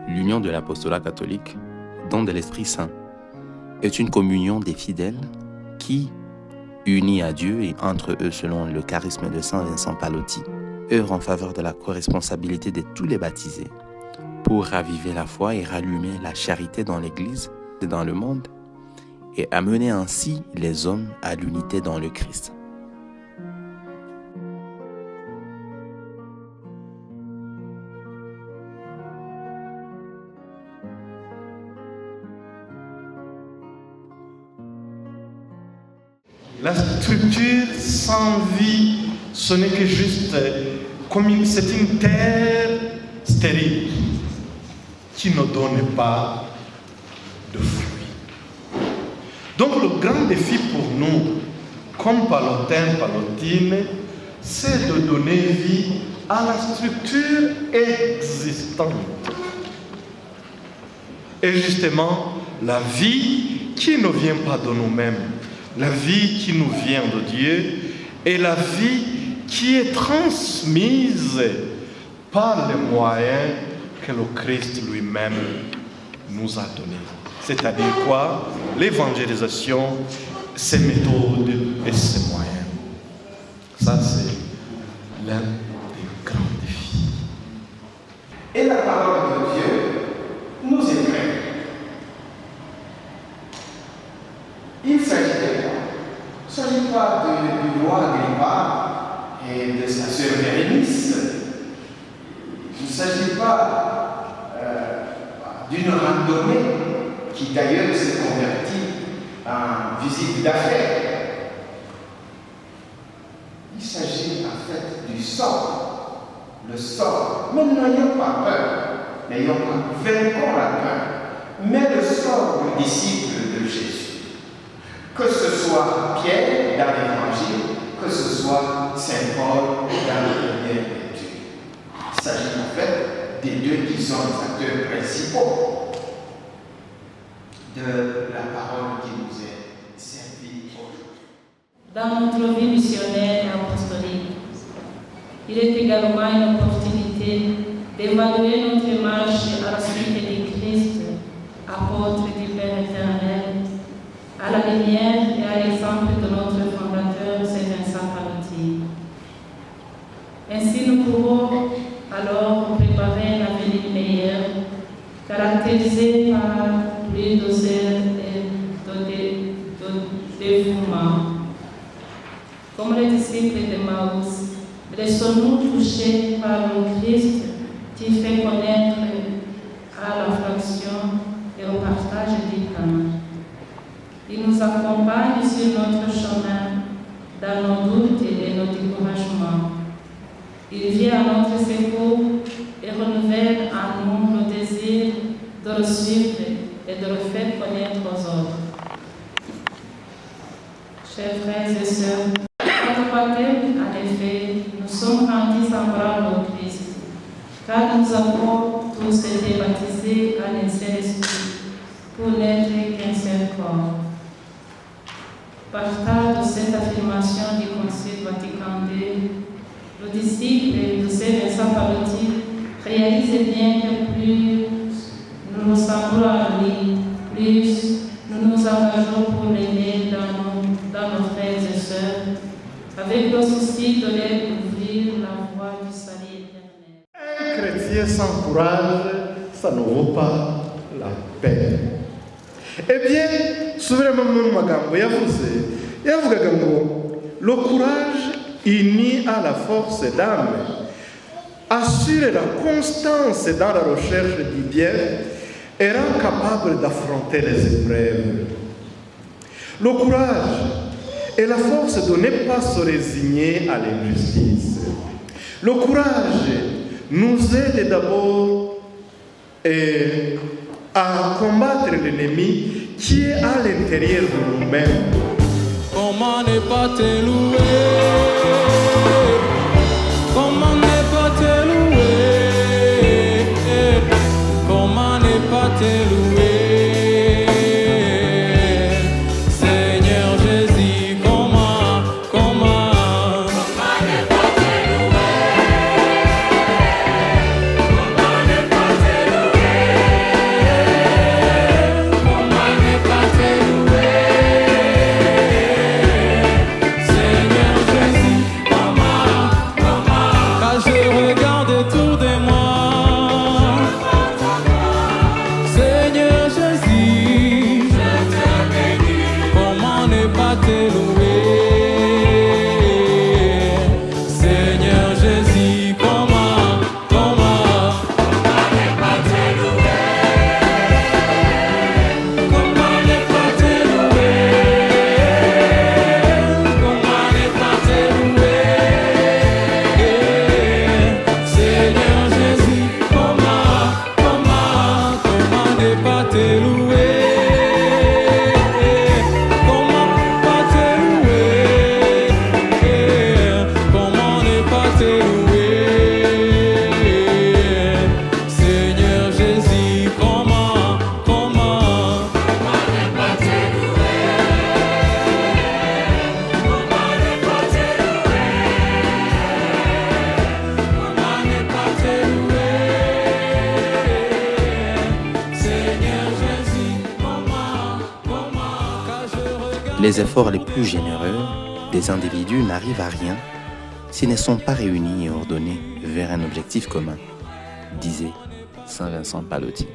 l'union de l'apostolat catholique, don de l'Esprit Saint, est une communion des fidèles qui, unis à Dieu et entre eux selon le charisme de Saint Vincent Pallotti, œuvre en faveur de la corresponsabilité de tous les baptisés pour raviver la foi et rallumer la charité dans l'Église et dans le monde et amener ainsi les hommes à l'unité dans le Christ. La structure sans vie, ce n'est que juste c'est une terre stérile qui ne donne pas de fruits. Donc le grand défi pour nous, comme Pallottins, Pallottines, c'est de donner vie à la structure existante. Et justement, la vie qui ne vient pas de nous-mêmes, la vie qui nous vient de Dieu et la vie qui est transmise par les moyens que le Christ lui-même nous a donnés. C'est-à-dire quoi? L'évangélisation, ses méthodes et ses moyens. Ça, c'est l'un des grands défis. Et la parole de Dieu nous éclaire. Il s'agit de quoi? Il ne s'agit pas du roi Agrippa et de sa sœur Bérénice. Il ne s'agit pas d'une randonnée qui d'ailleurs s'est convertie en visite d'affaires. Il s'agit en fait du sort. Le sort. Mais n'ayons pas peur. N'ayons pas vaincons la peur. Mais le sort du disciple de Jésus. Que ce soit Pierre dans l'Évangile, que ce soit Saint Paul dans la première lecture. Il s'agit en fait des deux qui sont les acteurs principaux de la parole qui nous est servie aujourd'hui. Dans notre vie missionnaire et apostolique, il est également une opportunité d'évaluer notre marche à la suite du Christ, apôtre du Père éternel, à la lumière et à l'exemple de notre fondateur, Saint Vincent Pallotti. Ainsi, nous pouvons alors préparer un avenir meilleur, caractérisé par plus de zèle et de dévouement. Comme les disciples d'Emmaüs, laissons-nous toucher par le Christ qui fait connaître à la fraction et au partage du pain. Il nous accompagne sur notre chemin, dans nos doutes et nos découragements. Il vient à notre secours et renouvelle en nous le désir de le suivre et de le faire connaître aux autres. Chers frères et sœurs, notre baptême, en effet, nous sommes rendus semblables au Christ, car nous avons tous été baptisés à un seul esprit pour n'être qu'un seul corps. Partant de cette affirmation du Concile Vatican II, le disciple de Saint Vincent Pallotti réalise bien que plus nous ressemblons à lui, plus nous nous engageons pour l'aimer dans nos frères et sœurs, avec le souci de leur ouvrir la voie du salut éternel. Un chrétien sans courage, ça ne vaut pas la peine. Eh bien, souverainement magambo yavugaga ngo le courage uni à la force d'âme assure la constance dans la recherche du bien et rend capable d'affronter les épreuves. Le courage est la force de ne pas se résigner à l'injustice. Le courage nous aide d'abord à combattre l'ennemi qui est à l'intérieur de nous-mêmes. Comment ne pas te louer? Comment ne pas te louer? Comment ne pas te louer? Seigneur Jésus, comment ne pas te louer? Comment ne pas te louer? détour de moi. Seigneur Jésus, comment ne pas te louer? Seigneur Jésus, comment ne pas te louer? Comment ne pas te louer? Comment ne pas te louer? Seigneur Jésus, comment ne pas te louer? Comment pas te louer? Comment ne pas te louer? Seigneur Jésus, comment ne pas te louer? Comment ne pas te louer? Seigneur Jésus, car je regarde. Les efforts les plus généreux des individus n'arrivent à rien s'ils ne sont pas réunis et ordonnés vers un objectif commun, disait Saint Vincent Pallotti.